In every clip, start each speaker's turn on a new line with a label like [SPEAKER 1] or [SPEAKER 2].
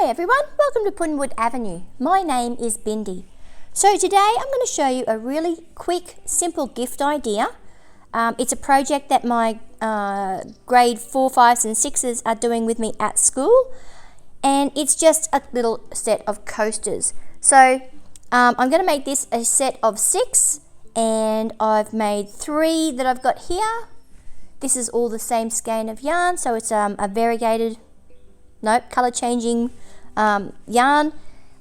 [SPEAKER 1] Hi everyone, welcome to Puddinwood Avenue. My name is Bindi. So today I'm going to show you a really quick, simple gift idea. It's a project that my grade 4, 5s and 6s are doing with me at school, and it's just a little set of coasters. So I'm going to make this a set of 6, and I've made 3 that I've got here. This is all the same skein of yarn, so it's a variegated, colour changing yarn.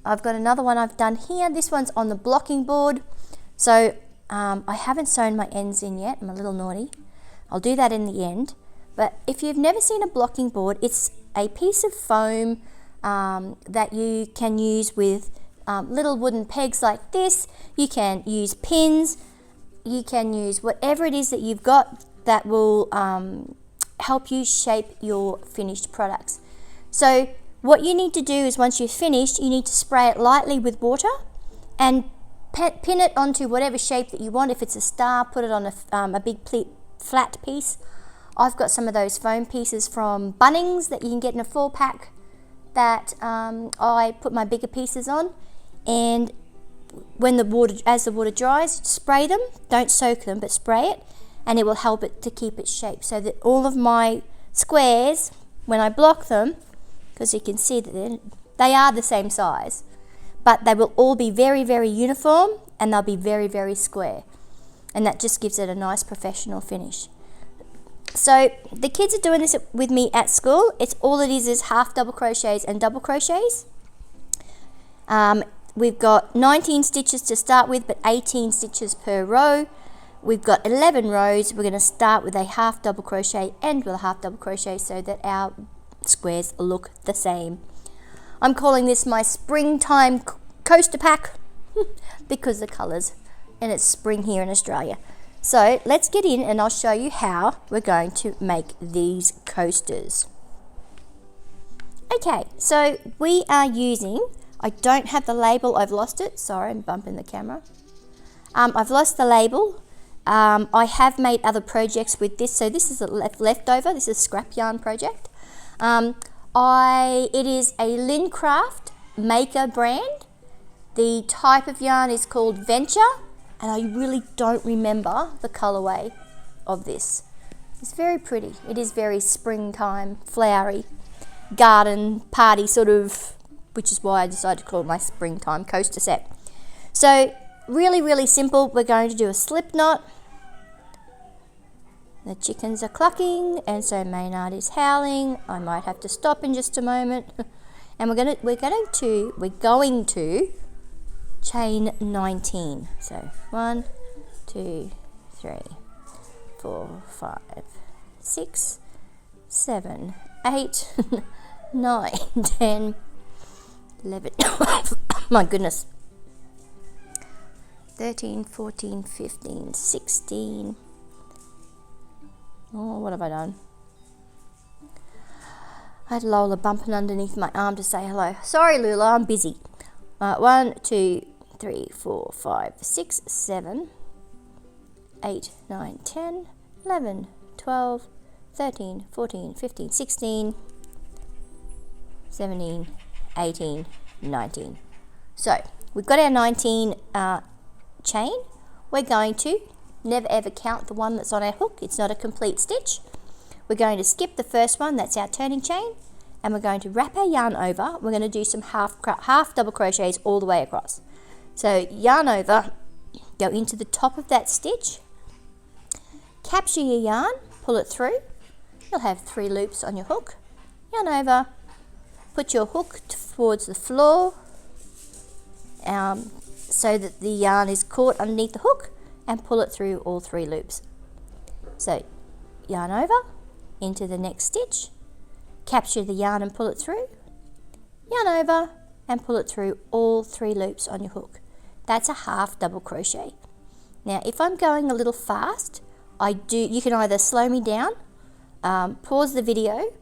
[SPEAKER 1] I've got another one I've done here. This one's on the blocking board. So I haven't sewn my ends in yet. I'm a little naughty. I'll do that in the end. But if you've never seen a blocking board, it's a piece of foam that you can use with little wooden pegs like this. You can use pins. You can use whatever it is that you've got that will help you shape your finished products. So what you need to do is, once you've finished, you need to spray it lightly with water and pin it onto whatever shape that you want. If it's a star, put it on a big flat piece. I've got some of those foam pieces from Bunnings that you can get in a 4-pack that I put my bigger pieces on, and as the water dries, spray them. Don't soak them, but spray it, and it will help it to keep its shape, so that all of my squares, when I block them, because you can see that they are the same size, but they will all be very, very uniform, and they'll be very, very square, and that just gives it a nice professional finish. So the kids are doing this with me at school. All it is half double crochets and double crochets. We've got 19 stitches to start with, but 18 stitches per row. We've got 11 rows. We're going to start with a half double crochet, end with a half double crochet, so that our squares look the same. I'm calling this my springtime coaster pack because the colours, and it's spring here in Australia. So let's get in and I'll show you how we're going to make these coasters. Okay, so we are using, I don't have the label, I've lost it, sorry, I'm bumping the camera. I've lost the label. I have made other projects with this, so this is a leftover, this is a scrap yarn project. It is a Lincraft Maker brand. The type of yarn is called Venture, and I really don't remember the colorway of this. It's very pretty. It is very springtime, flowery, garden party sort of, which is why I decided to call it my springtime coaster set. So really, really simple. We're going to do a slip knot. The chickens are clucking, and so Maynard is howling. I might have to stop in just a moment. And we're going to chain 19. So 1, 2, 3, 4, 5, 6, 7, 8, 9, 10, 11, 12. My goodness. 13, 14, 15, 16. Oh, what have I done? I had Lola bumping underneath my arm to say hello. Sorry, Lula, I'm busy. 1, 2, 3, 4, 5, 6, 7, 8, 9, 10, 11, 12, 13, 14, 15, 16, 17, 18, 19. So, we've got our 19 chain. We're going to never ever count the one that's on our hook. It's not a complete stitch. We're going to skip the first one, that's our turning chain, and we're going to wrap our yarn over. We're going to do some half double crochets all the way across. So yarn over, go into the top of that stitch, capture your yarn, pull it through. You'll have 3 loops on your hook. Yarn over, put your hook towards the floor so that the yarn is caught underneath the hook, and pull it through all 3 loops. So yarn over, into the next stitch, capture the yarn and pull it through, yarn over and pull it through all 3 loops on your hook. That's a half double crochet. Now if I'm going a little fast, you can either slow me down, pause the video,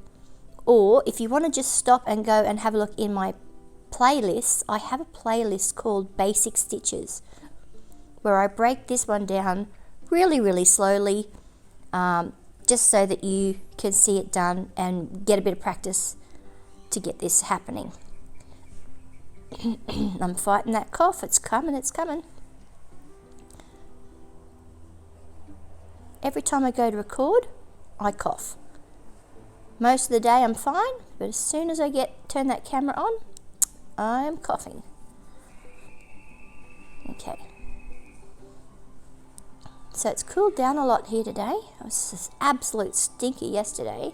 [SPEAKER 1] or if you want to just stop and go and have a look in my playlists, I have a playlist called Basic Stitches, where I break this one down really, really slowly, just so that you can see it done and get a bit of practice to get this happening. I'm fighting that cough. It's coming, it's coming. Every time I go to record, I cough. Most of the day I'm fine, but as soon as I turn that camera on, I'm coughing. Okay. So it's cooled down a lot here today. It was just absolute stinky yesterday.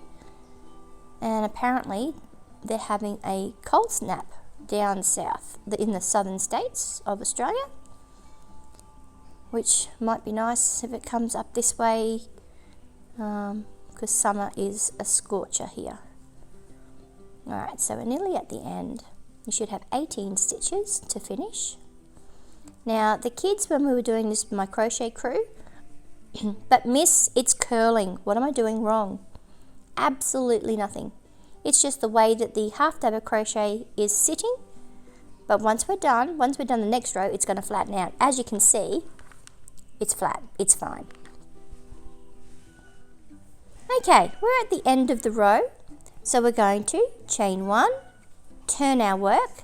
[SPEAKER 1] And apparently they're having a cold snap down south in the southern states of Australia, which might be nice if it comes up this way, because summer is a scorcher here. Alright, so we're nearly at the end. You should have 18 stitches to finish. Now the kids, when we were doing this with my crochet crew, but miss, it's curling. What am I doing wrong? Absolutely nothing. It's just the way that the half double crochet is sitting. But once we're done the next row, it's going to flatten out. As you can see, it's flat. It's fine. Okay, we're at the end of the row. So we're going to chain 1, turn our work,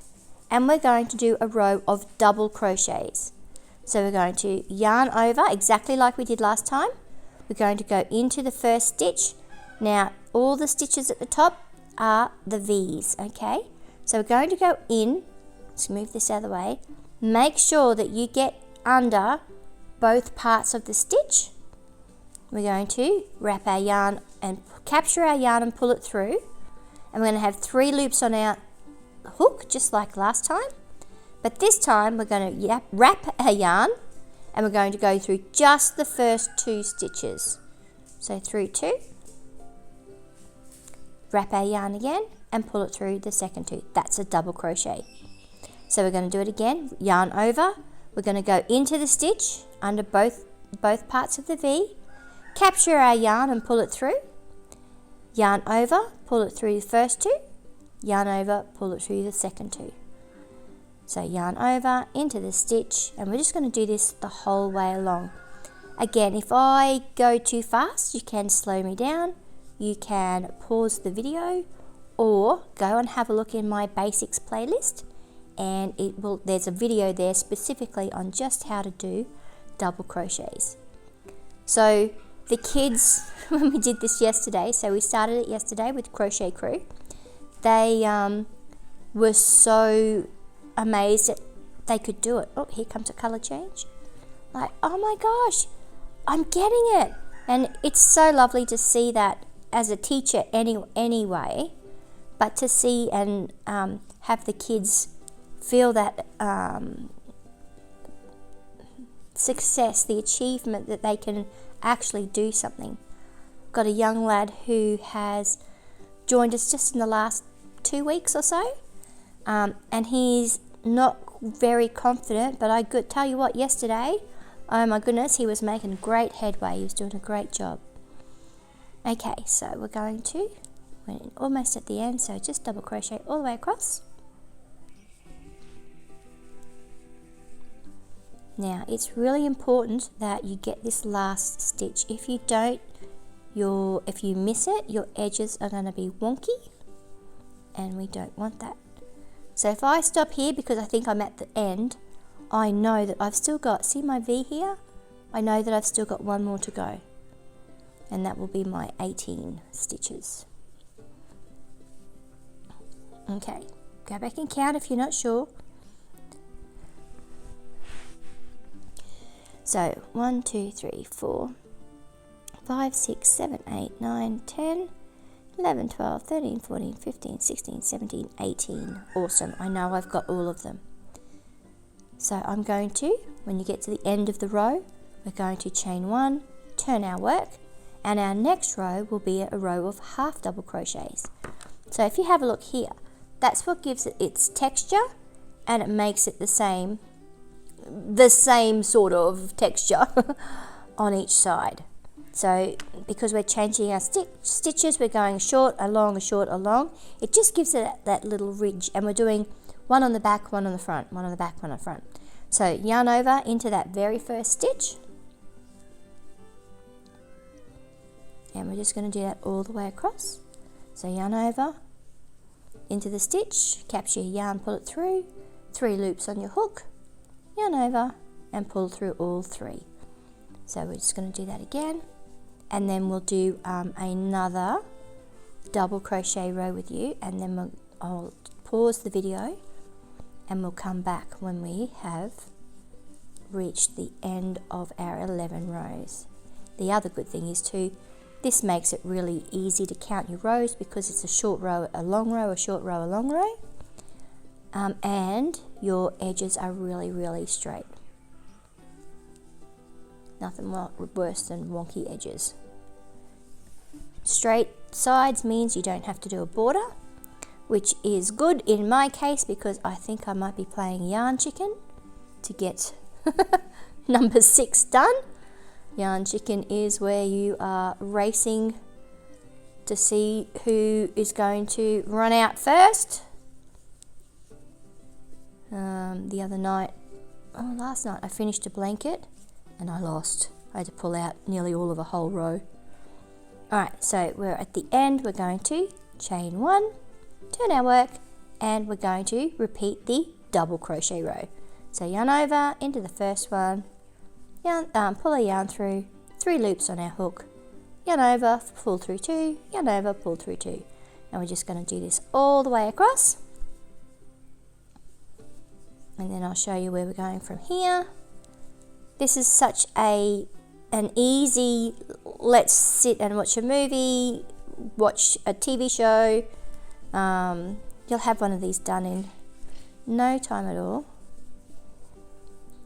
[SPEAKER 1] and we're going to do a row of double crochets. So we're going to yarn over exactly like we did last time. We're going to go into the first stitch. Now all the stitches at the top are the V's, okay? So we're going to go in. Let's move this out of the way. Make sure that you get under both parts of the stitch. We're going to wrap our yarn and capture our yarn and pull it through. And we're going to have 3 loops on our hook, just like last time. But this time we're going to wrap our yarn and we're going to go through just the first 2 stitches. So through 2, wrap our yarn again and pull it through the second 2. That's a double crochet. So we're going to do it again, yarn over. We're going to go into the stitch under both parts of the V, capture our yarn and pull it through, yarn over, pull it through the first 2, yarn over, pull it through the second 2. So yarn over, into the stitch, and we're just going to do this the whole way along. Again, if I go too fast, you can slow me down, you can pause the video, or go and have a look in my basics playlist, and there's a video there specifically on just how to do double crochets. So the kids, when we did this yesterday, so we started it yesterday with Crochet Crew, they were so amazed that they could do it. Oh, here comes a color change. Like, oh my gosh, I'm getting it. And it's so lovely to see that as a teacher anyway, but to see and have the kids feel that success, the achievement that they can actually do something. Got a young lad who has joined us just in the last 2 weeks or so, and he's not very confident, but I could tell you what, yesterday, oh my goodness, he was making great headway. He was doing a great job. Okay, so we're almost at the end, so just double crochet all the way across. Now it's really important that you get this last stitch. If you don't, if you miss it, your edges are going to be wonky, and we don't want that. So if I stop here because I think I'm at the end, I know that I've still got, see my V here? I know that I've still got 1 more to go, and that will be my 18 stitches. Okay, go back and count if you're not sure. So 1, 2, 3, 4, 5, 6, 7, 8, 9, 10, 11, 12, 13, 14, 15, 16, 17, 18. Awesome, I know I've got all of them. So I'm going to, when you get to the end of the row, we're going to chain 1, turn our work, and our next row will be a row of half double crochets. So if you have a look here, that's what gives it its texture, and it makes it the same sort of texture on each side. So because we're changing our stitches, we're going short, along, short, along, it just gives it that little ridge, and we're doing 1 on the back, 1 on the front, 1 on the back, 1 on the front. So yarn over into that very first stitch, and we're just going to do that all the way across. So yarn over into the stitch, capture your yarn, pull it through 3 loops on your hook, yarn over and pull through all 3. So we're just going to do that again, and then we'll do another double crochet row with you, and then I'll pause the video and we'll come back when we have reached the end of our 11 rows. The other good thing is too, this makes it really easy to count your rows because it's a short row, a long row, a short row, a long row, and your edges are really straight. Nothing worse than wonky edges. Straight sides means you don't have to do a border, which is good in my case because I think I might be playing yarn chicken to get number 6 done. Yarn chicken is where you are racing to see who is going to run out first. The other night, last night, I finished a blanket and I lost. I had to pull out nearly all of a whole row. Alright, so we're at the end. We're going to chain 1, turn our work, and we're going to repeat the double crochet row. So yarn over into the first one, pull a yarn through, 3 loops on our hook, yarn over, pull through 2, yarn over, pull through 2. And we're just going to do this all the way across. And then I'll show you where we're going from here. This is such an easy, let's sit and watch a movie, watch a TV show. You'll have one of these done in no time at all.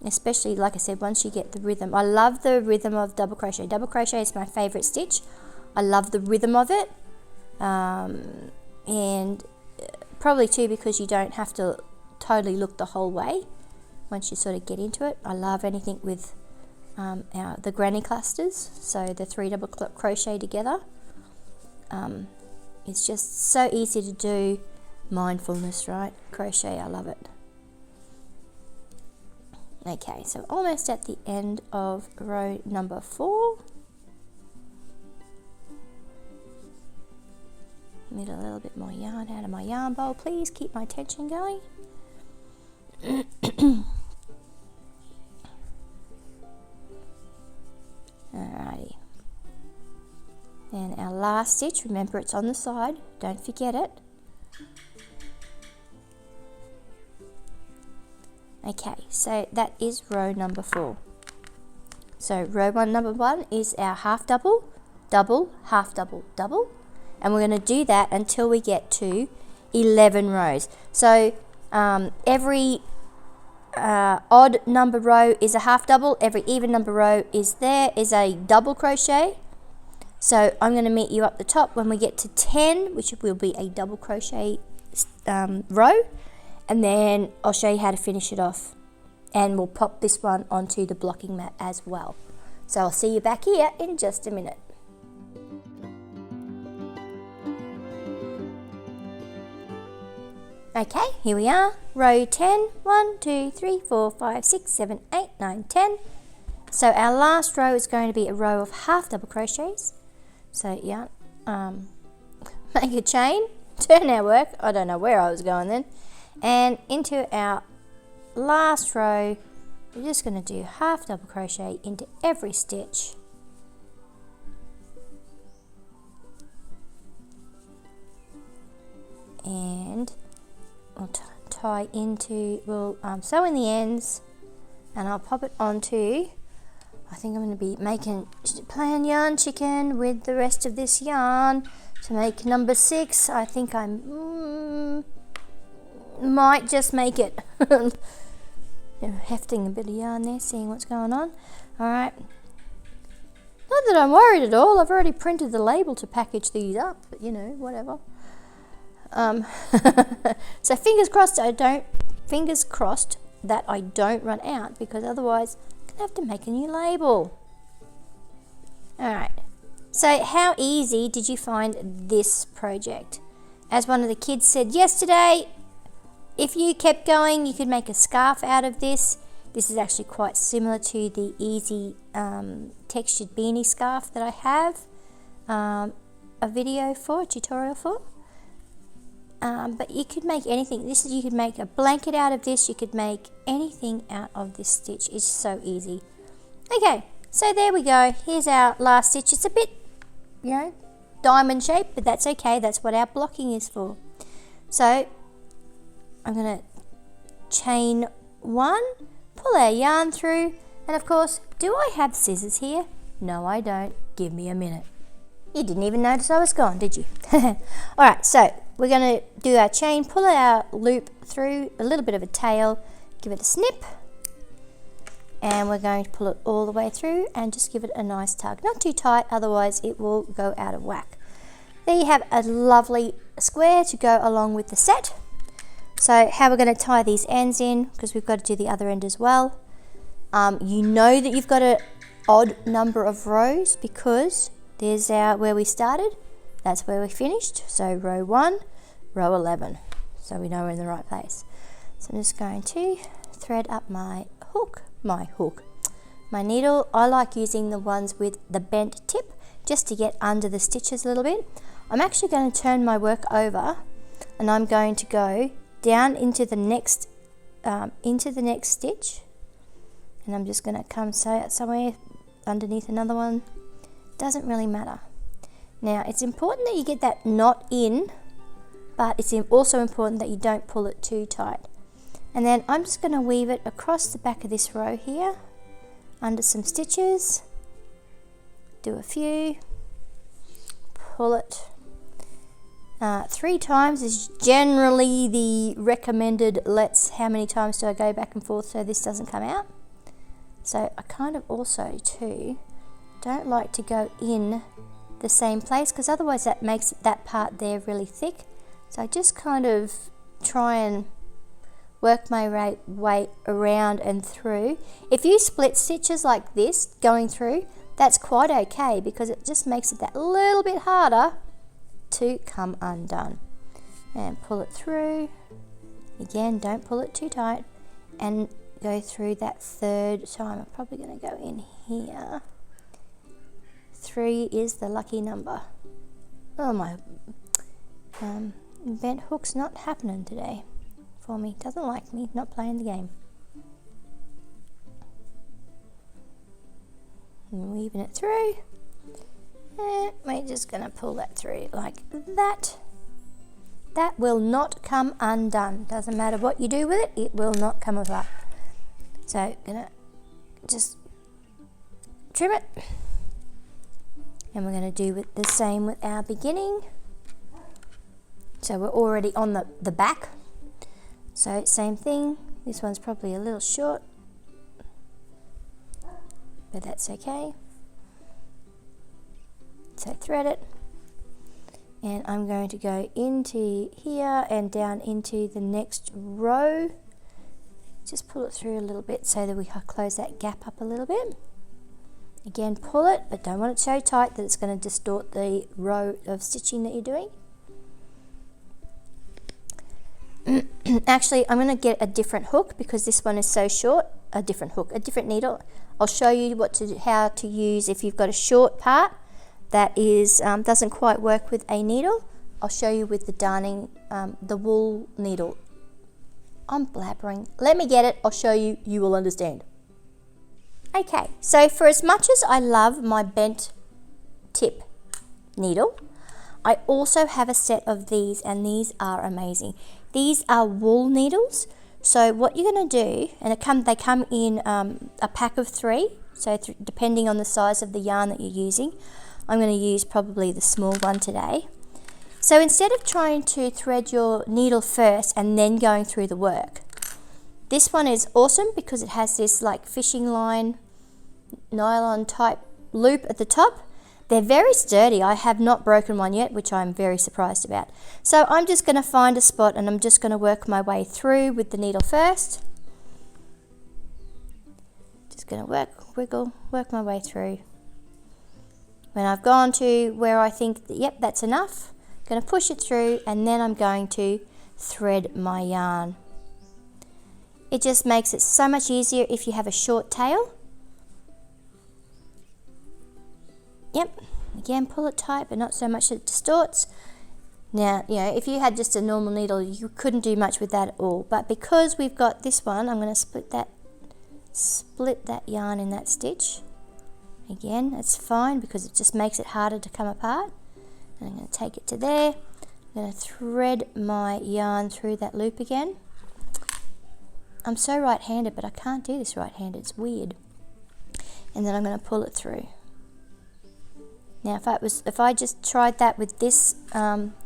[SPEAKER 1] Especially, like I said, once you get the rhythm. I love the rhythm of double crochet. Double crochet is my favorite stitch. I love the rhythm of it. And probably too because you don't have to totally look the whole way once you sort of get into it. I love anything with the granny clusters, so the 3 double crochet together. It's just so easy to do. Mindfulness, right? Crochet, I love it. Okay, so almost at the end of row number 4. Need a little bit more yarn out of my yarn bowl, please. Keep my tension going. Alrighty. And our last stitch, remember it's on the side, don't forget it. Okay, so that is row number 4. So row number 1 is our half double, double, half double, double. And we're going to do that until we get to 11 rows. So every odd number row is a half double, every even number row is a double crochet. So I'm going to meet you up the top when we get to 10, which will be a double crochet row, and then I'll show you how to finish it off, and we'll pop this one onto the blocking mat as well. So I'll see you back here in just a minute. Okay, here we are, row 10, 1, 2, 3, 4, 5, 6, 7, 8, 9, 10. So our last row is going to be a row of half double crochets. So yeah, make a chain, turn our work, I don't know where I was going then, and into our last row, we're just going to do half double crochet into every stitch. And we'll tie into, we'll sew in the ends, and I'll pop it onto, I think I'm going to be playing yarn chicken with the rest of this yarn to make number 6. I think I might just make it. Hefting a bit of yarn there, seeing what's going on. Alright. Not that I'm worried at all. I've already printed the label to package these up, but you know, whatever. So fingers crossed that I don't run out, because otherwise I'm going to have to make a new label. Alright, so how easy did you find this project? As one of the kids said yesterday, if you kept going you could make a scarf out of this. This is actually quite similar to the easy textured beanie scarf that I have a tutorial for. but you could make anything. You could make a blanket out of this. You could make anything out of this stitch. It's so easy. Okay, so there we go. Here's our last stitch. It's a bit, diamond shape, but that's okay. That's what our blocking is for. So I'm going to chain 1, pull our yarn through, and of course, do I have scissors here? No, I don't. Give me a minute. You didn't even notice I was gone, did you? Alright, so we're going to do our chain, pull our loop through, a little bit of a tail, give it a snip, and we're going to pull it all the way through and just give it a nice tug. Not too tight, otherwise it will go out of whack. There you have a lovely square to go along with the set. So how we're going to tie these ends in, because we've got to do the other end as well. You know that you've got an odd number of rows because there's where we started, that's where we finished. So row 1, row 11. So we know we're in the right place. So I'm just going to thread up my needle. I like using the ones with the bent tip just to get under the stitches a little bit. I'm actually going to turn my work over and I'm going to go down into the next stitch, and I'm just going to come somewhere underneath another one. Doesn't really matter. Now it's important that you get that knot in, but it's also important that you don't pull it too tight. And then I'm just going to weave it across the back of this row here under some stitches, do a few, pull it 3 times is generally the recommended. How many times do I go back and forth so this doesn't come out? So I kind of also too don't like to go in the same place, because otherwise that makes that part there really thick. So I just kind of try and work my way around and through. If you split stitches like this going through, that's quite okay, because it just makes it that little bit harder to come undone. And pull it through. Again, don't pull it too tight, and go through that 3rd time. I'm probably going to go in here. 3 is the lucky number. Oh, my bent hook's not happening today for me. Doesn't like me, not playing the game. And weaving it through. And we're just going to pull that through like that. That will not come undone. Doesn't matter what you do with it, it will not come apart. So going to just trim it. And we're going to do the same with our beginning. So we're already on the back. So same thing. This one's probably a little short, but that's okay. So thread it. And I'm going to go into here and down into the next row. Just pull it through a little bit so that we close that gap up a little bit. Again, pull it, but don't want it so tight that it's going to distort the row of stitching that you're doing. Actually, I'm going to get a different hook because this one is so short. A different hook, a different needle. I'll show you how to use if you've got a short part that is doesn't quite work with a needle. I'll show you with the darning, the wool needle. I'm blabbering. Let me get it. I'll show you. You will understand. Okay, so for as much as I love my bent tip needle, I also have a set of these, and these are amazing. These are wool needles. So what you're going to do, and they come in a pack of 3, so depending on the size of the yarn that you're using. I'm going to use probably the small one today. So instead of trying to thread your needle first and then going through the work, this one is awesome because it has this like fishing line nylon type loop at the top. They're very sturdy. I have not broken one yet, which I'm very surprised about. So I'm just going to find a spot and I'm just going to work my way through with the needle first. Just going to work my way through. When I've gone to where I think, yep, that's enough, I'm going to push it through, and then I'm going to thread my yarn. It just makes it so much easier if you have a short tail. Yep, again, pull it tight, but not so much that it distorts. Now, you know, if you had just a normal needle, you couldn't do much with that at all. But because we've got this one, I'm going to split that yarn in that stitch. Again, it's fine because it just makes it harder to come apart. And I'm going to take it to there. I'm going to thread my yarn through that loop again. I'm so right-handed, but I can't do this right-handed. It's weird. And then I'm going to pull it through. Now, if I just tried that with this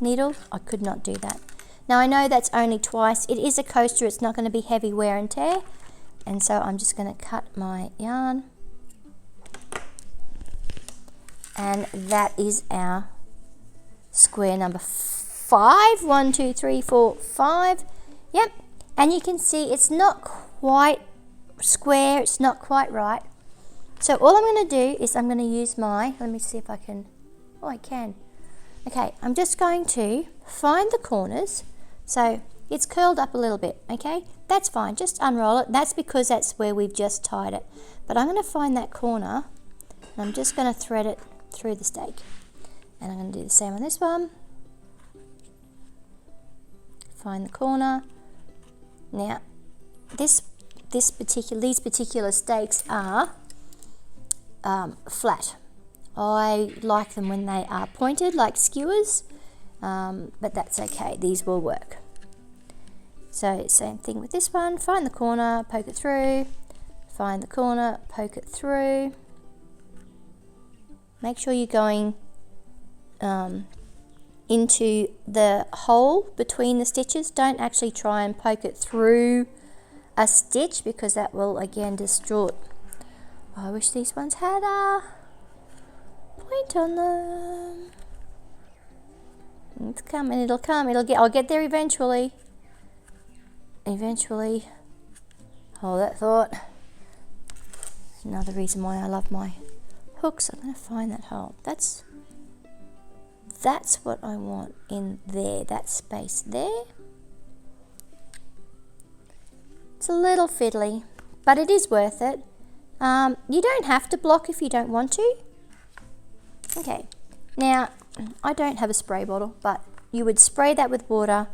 [SPEAKER 1] needle, I could not do that. Now, I know that's only twice. It is a coaster. It's not going to be heavy wear and tear. And so I'm just going to cut my yarn. And that is our square number 5. 1, 2, 3, 4, 5. Yep. And you can see it's not quite square. It's not quite right. So all I'm going to do is I'm going to use let me see if I can, oh I can. Okay, I'm just going to find the corners. So it's curled up a little bit, okay? That's fine, just unroll it. That's because that's where we've just tied it. But I'm going to find that corner and I'm just going to thread it through the stake. And I'm going to do the same on this one. Find the corner. Now, these particular stakes are flat. I like them when they are pointed like skewers, but that's okay, these will work. So same thing with this one, find the corner, poke it through, find the corner, poke it through. Make sure you're going into the hole between the stitches. Don't actually try and poke it through a stitch because that will again distort. I wish these ones had a point on them. It's coming, it'll come, I'll get there eventually. Eventually. Hold that thought. Another reason why I love my hooks. I'm going to find that hole. That's what I want in there, that space there. It's a little fiddly, but it is worth it. You don't have to block if you don't want to. Okay, now I don't have a spray bottle, but you would spray that with water,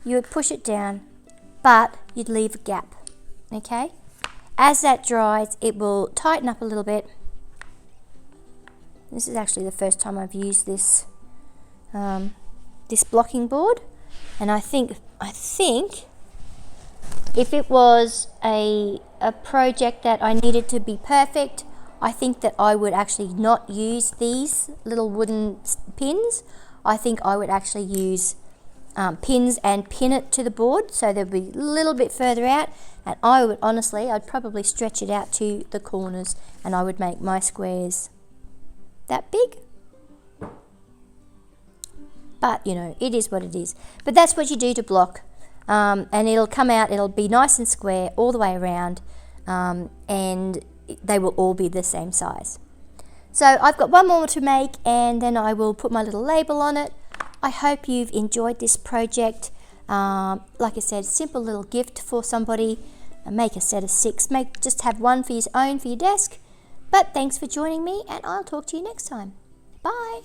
[SPEAKER 1] you would push it down, but you'd leave a gap, okay? As that dries, it will tighten up a little bit. This is actually the first time I've used this this blocking board, and I think if it was a project that I needed to be perfect, I think that I would actually not use these little wooden pins. I think I would actually use pins and pin it to the board so they'll be a little bit further out, and I'd probably stretch it out to the corners and I would make my squares that big. But you know, it is what it is. But that's what you do to block. And it'll come out, it'll be nice and square all the way around, and they will all be the same size. So I've got one more to make and then I will put my little label on it. I hope you've enjoyed this project. Like I said, simple little gift for somebody. Make a set of 6, just have one for your own for your desk. But thanks for joining me and I'll talk to you next time. Bye.